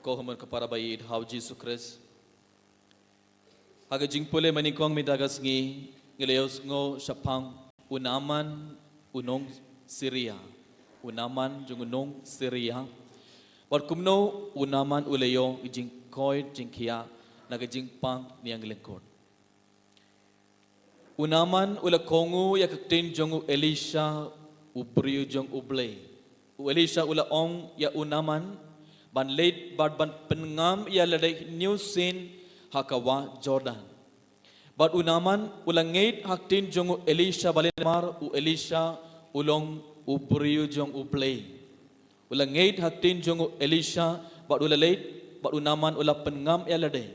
Kohomer kapara bayid how Jesus Christ. Haga jingpule manikong midagas ngi ngileos ngo syapang unaman unong Syria. Unaman jung unong Syria. Barkumno unaman uleyo jing koi jing kia naga jing pang niang lengkot. Unaman ula kongu ya kaktin jong Elisha ubriu jong ublay. Elisha ula ong ya unaman ban late ban pengam ia ladai new sin hakawa Jordan. Bat unaman ulang ngait haktin jong Elisha balenmar Elisha ulong ubriu jong ublay. Ulang ngait haktin jong Elisha bat ula late bat unaman ula pengam ia ladai.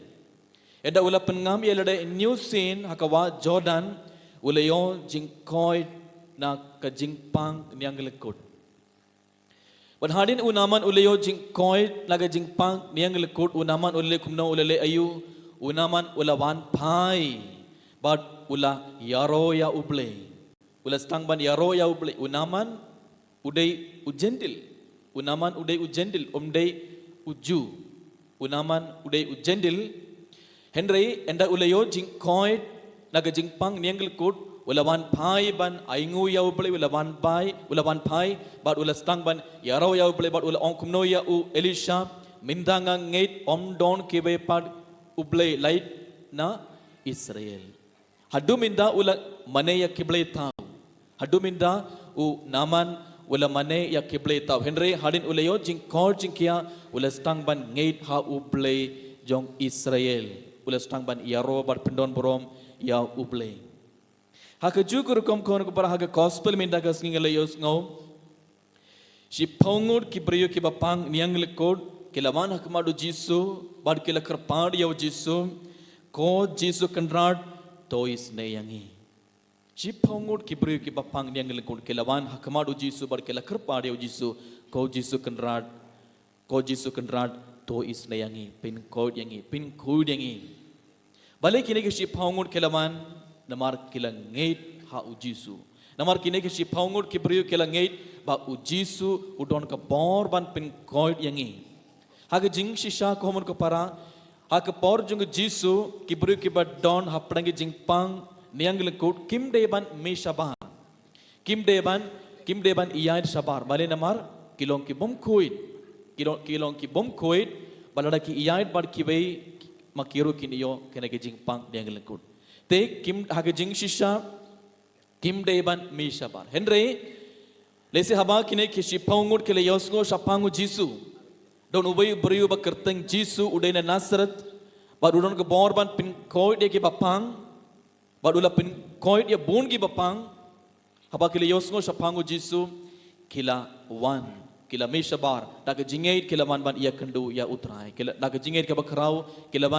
Eda ula pengam ia ladai new sin hakawa Jordan ulayo jingkoi na kajingpang niang lekut. Hadin unaman ulayo jingkoi laga jingpang niang lekut unaman ule kumno ulale ayu unaman ulawan pai bad ula yaro ya uble ula stang ban yaro ya uble unaman udai ujentil unaman udai ujentil umdai uju unaman udai ujentil Henry enda ulayo jingkoi laga jingpang niang lekut ulawan pai ban aingu ya uble ulawan pai bad ula stang ban yaro ya uble bad ula ongkumno ya u Elisha mindanga ngait don kibe pad uble light na Israel hadu minda ula mane ya kible tau hadu minda u naman ula mane ya kible tau Henry hadin ulayo jingkor jingkia ula stang ban ngait ha uble jong Israel ula stang ban yaro bad pendon borom ya uble Haka jukur kom kono ko para haka gospel minda gas ngilayos ngau si pongur ki priyo ki bapang niang lekod kilawan hak madu jisu bad kila kerpad yaw jisu ko jisu kanrat tois neyangi si pongur ki priyo ki bapang niang lekod kilawan hak madu jisu bad kila kerpad yaw jisu ko jisu kanrat tois neyangi pin code yangi balik kini ki si pongur kilawan namar kila ngait ha ujisu namar kine ke si paungur ki brio kila ngait ba ujisu udon ka bor ban pin koid yangi haga jing shisha ko mon ko para haga por jung jisu ki brio ki ba don hapdangi jing pang niang lekut kim deban me shabar kim deban iyad shabar bale namar kilong ki bom koid balada ki iyad bar ki bei makiru kiniyo kene ke jing pang niang lekut te kim haga jing shisha kim deban mi shabar Henry lese haba kine kishi paungut kele yosgo shapangu jisu don ubay beriu ba kerteng jisu udai na Nazaret bad udon ke borban pin koid dia ki bapang bad ula pin koid dia bon ki bapang haba kele yosgo shapangu jisu kila mi shabar daga jingait kila ban iya kendu ya utrai kila daga jingait ke bakrau kila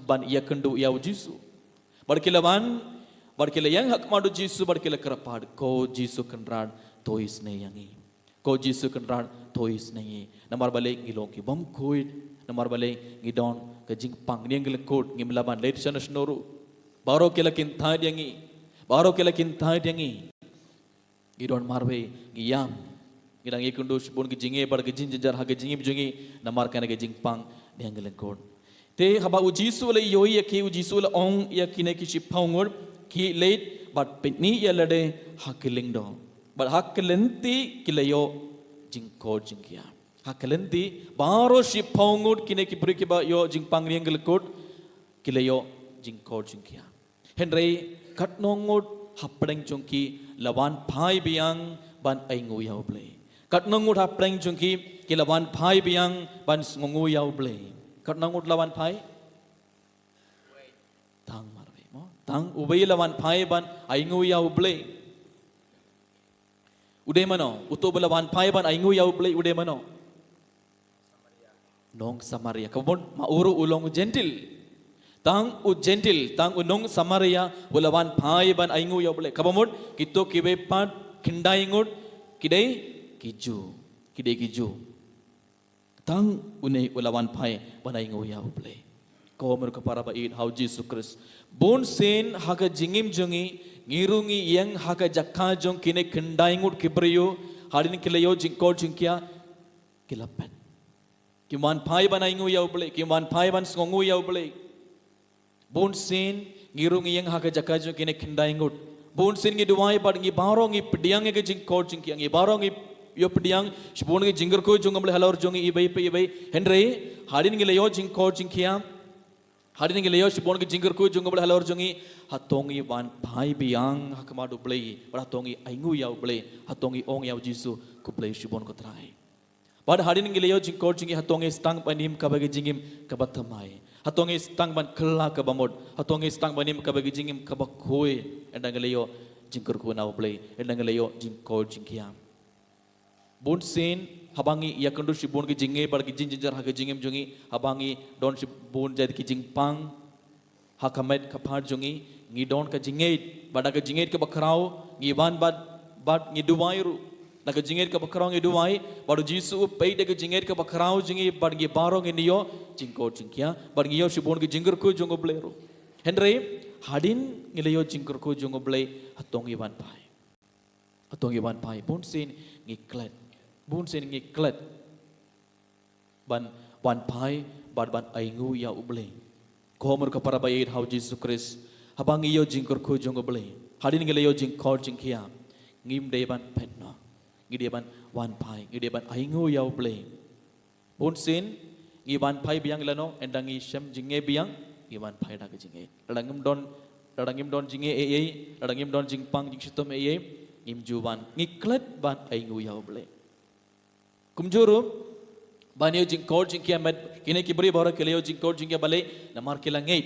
ban iya kendu ya jisu Barkilawan yang hak madu jisu barkila kerapad ko jisu kenrad tois neyangi ko jisu kenrad tois neyangi namar balik ngilong ki bom kuit namar balik ngidon ke jing pang niang gelekut ngimlaban late sana snoru baro kila kintai diangi ngidon marbe ngiyam ngidang ikundus bon ki jinge bar ki jinjar ha ki jingi bijungi namar kana ke jing pang niang gelekut te haba ujisu le yoi ya ki ujisu le ong ya kine ki chi paungur ki late but pitni ya lade hakiling do but hakilenti kilayo jingko jingkia hakalenti baro si paungur kine ki bri ki ba yo jingpang riangel kod kilayo jingko jingkia Henry katnongut hapdeng jongki lawan phai biang ban aingu yaw ble katnongut hapdeng jongki ki lawan phai biang ban ngungu yaw ble katnongut lawan phai tang marwe mo tang ubay lawan phai ban aingu yaw ble ude mano uto lawan phai ban aingu yaw ble ude mano nong Samaria kabon mauru ulong gentil tang unong Samaria ulawan phai ban aingu yaw ble kabamot kito kibe pat kindaingut kidai kiju tang unai ulawan phai ban aingu yaw ble ko mer ko para ba it how Jesus Christ bon sen haga jingim jongi ngirungi yang haga jakka jong kine kindaingut kibriyo hadin kilayo jingkol jingkia kilapet Kiman pai ban aingu yau ble, kiman pai ban songu yau ble. Bun sin ngirung yang haka jakaju kine kindai ngut. Bun sin ngi duai bad ngi barong ngi pediang ngi jing kor jing ki ngi barong ngi yo pediang shibun ngi jingger ko jungam le halor jungi ibai pe ibai henry hadin ngi le yo jing kor jing kia hadin ngi le yo shibun ngi jingger ko jungam le halor jungi hatongi ban pai biang hakama du ble bad hatongi aingu yau ble hatongi ong yau jisu ku ble shibun ko trai bad hadin ngi le yo jing kor jingi hatongi stang panim kabagi jingim kabatamai hatongi stang ban kella kabamod hatongi stang banim kabagi jingim kabakoi endang le yo jingker ko nau ble endang le yo jing kor jing kia Bun sin habangi ya kendur si bun ki jinge bar ki jinjar ha ki jingem jungi habangi don si bun jadi ki jingpang hakamet kapar jungi ngi don ka jinge bada ka jinge ka bakrau ngi ban bad ngi duwai ru na ka jinge ka bakrau ngi duwai baru jisu pei de ka jinge ka bakrau jungi bar ngi baro ngi niyo jingko jingkia bar ngi yo si bun ki jinger ko jungo bleru henry hadin ngi le yo jingker ko jungo ble hatongi ban pai bun sin ngi klet Bun sen ngi klet ban pai ban aingu ya uble komur ka para bayir hau Jesus Christ habang iyo jingkur ko jong uble hadin ngi yo jing kor jing kia ngim de ban petno ngi de ban wan pai ngi de ban aingu ya uble bun sen ngi ban pai biang lano endangi shem jinge biang ngi ban pai da jinge ladangim don jinge ladangim don jingpang jing sitom ngim juban ngi klet ban aingu ya uble Kumjuru banyo jing kor jing kia med kine kibri bora keleo jing kor jing kia bale namar kila ngeit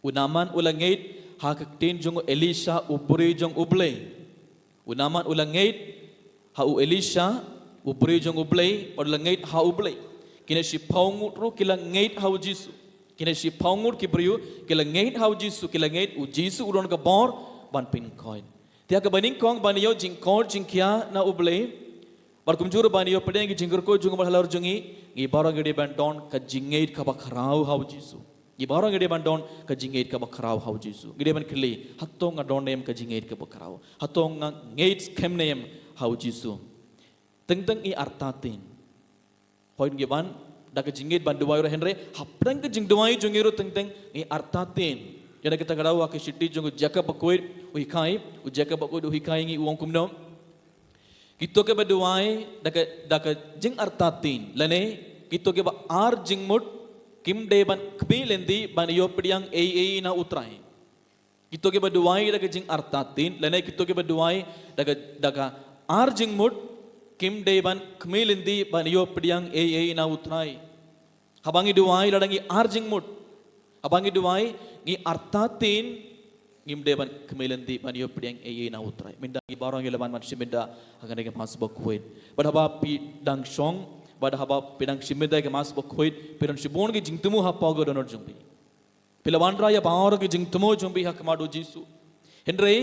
unaman ulang ngeit hak tin jung Elisha uburi jung uble unaman ulang ngeit ha u Elisha uburi jung uble ulang ngeit ha uble kine si paungut ru kila ngeit ha jisu kine si paungut kibriu kila ngeit ha jisu kila ngeit u jisu udon ka bor ban pin coin tia ka baning kong banyo jing kor jing kia na uble Bar kumjur bani yo pedeng jinggur ko jungu halor jungi ngi barang gede bandon ka jingeit ka bakrau hau jisu ngi barang gede bandon ka jingeit ka bakrau hau jisu gede ban kli hatto nga don nem ka jingeit ka bakrau hatto nga ngeit kem nem hau jisu teng i artatin point ngi ban da ka jingeit ban duwai ro henre hapdang ka jing duwai jungi ro teng i artatin jada kita gadau ka shiti jungu jaka bakoit uhikai u jaka bakoit uhikai ngi uang kumno Kito ke berduai daka jing artatin lene kito ke ba ar jing mut kim deban kbi lendi ban yo pediang na utrai kito ke berduai daka jing artatin lene kito ke berduai daka ar jing mut kim deban kbi lendi ban yo pediang na utrai habangi duai ladangi ar jing mut habangi duai ngi artatin ngim deban kemilendi ban yo pediang na utrai minda ngi barang yo leban man simenda akan ke mas bokuit pada haba pi dang song pada haba pedang simenda ke mas bokuit peron sibon ke jingtumu ha pago donor jumbi pilawan raya baor ke jingtumu jumbi ha kamadu jisu henry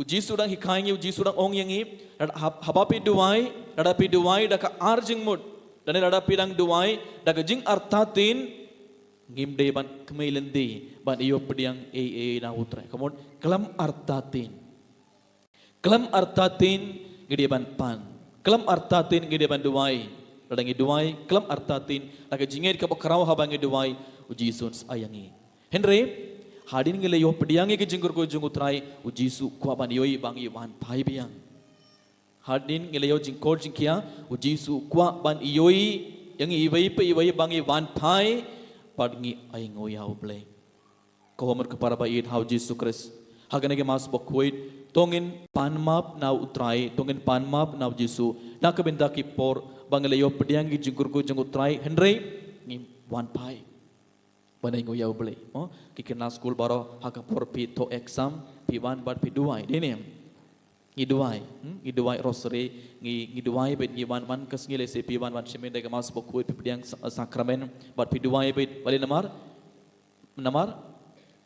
u jisu dang hikaingi u jisu dang ong yangi haba pi duai da ka ar jingmut dan rada pi dang duai da ka jing artatin ngim deban kemilendi ban iyo pediang na utrai kemudian kelam artatin gede ban pan kelam artatin gede ban duai ladangi duai kelam artatin laga jingit ka bakrau habangi duai uji Jesus ayangi henry hadin ngile yo pediangi ke jinggur ko jung utrai uji Jesus ko ban yoi bangi wan pai biang hadin ngile yo jingkor jingkia uji Jesus ko ban yoi yang ibai bangi wan pai padngi aingo yau ble ko homor ke para bait hau Jesus Christ hagane ke mas bokuit tongin panmap nau utrai tongin panmap nau Jesu nak benda ki por bangaleyo pediangi jingkur ko jung utrai henry ngi wan pai banai ngo yau ble ki kena school baro haka por pi to exam pi wan bar pi duai denem ngi duai rosary ngi duai bet ngi wan kes ngi lese pi wan semende ke mas bokuit pi pediang sakramen bar pi duai bet bali namar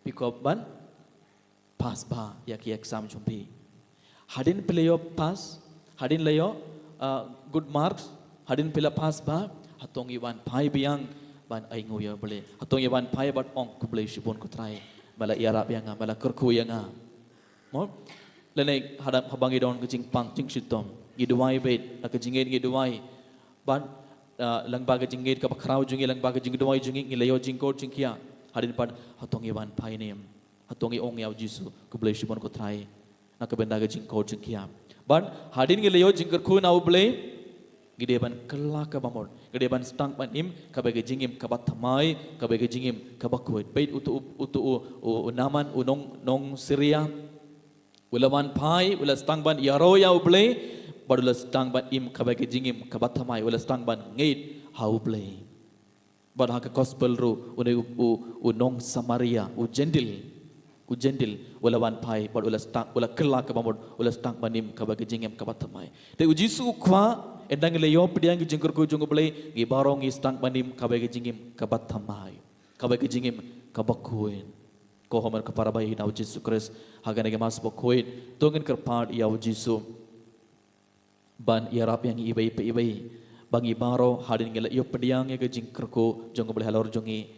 pi ko ban pas ba ya ki exam jumpi hadin pelayo pas hadin layo good marks hadin pela pas ba hatong iwan pai biang ban aingu ya bele hatong iwan pai bat ong ku bele sibon ku trai bala iarab yang bala kerku yang mo lene hadap habangi don ke jingpang jing sitom giduai bet nak jingin giduai ban lang baga jingit ka bakrau jungi lang baga jing doai jungi ngilayo jingko jingkia hadin pan hatongi ban painim hatongi ong yaw jisu ku blai shibon ko trai na ka benda ga jingko jingkia ban hadin ngilayo jingker khu na ublai gide ban kala ka bamor gide ban stang ban im ka bage jingim ka bat thamai ka bage jingim ka bakuit bait utu naman unong nong Syria ulaman pai ula stang ban yaro ya ublai badula stang ban im ka bage jingim ka bat thamai ula stang ban ngeit ha ublai bad ha ka gospel ru unong Samaria u gentil ula wan pai bad ula stang ula kala ka bamor ula stang ban im ka bage jingim ka bat thamai te u Jisu kwa endang le yop diang gi jingkur ku jung blai gi barong gi stang banim kabai gi jingim kabat thamai kabai gi jingim kabakuin ko homer ka para bai na Jisu Christ hagane ge mas bakuin tongin ker part ya Jisu ban yarap yang ibai pe ibai bangi baro hadin ge le yop diang ge jingkur ku jung blai halor jungi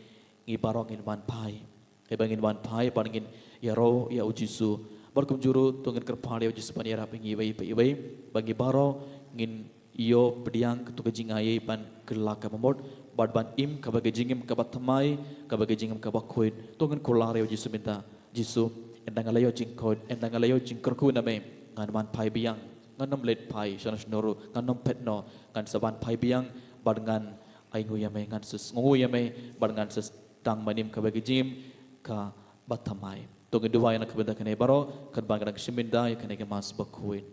gi barong in ban pai e bangin ban pai paningin yaro ya Jisu barkum juru tongin ker part ya Jisu ban yarap yang ibai pe ibai bangi baro ngin iyo pediang ketuka jingai pan kelaka mamot bad ban im kabage jingim kabat thamai kabage jingim kabak khoin tongan kolare Jisu minta Jisu endang alayo jingkod endang alayo jingkerku name ngan man pai biang nganam let pai shanas noru nganam petno ngan saban pai biang bad ngan aingu yame ngan sus ngu yame bad ngan sus tang manim kabage jingim ka bat thamai tongan duwa yana kabenda kane baro kan bangana shiminda yakane ke mas bakhuin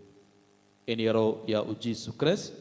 Eniaro ya Jisu Christ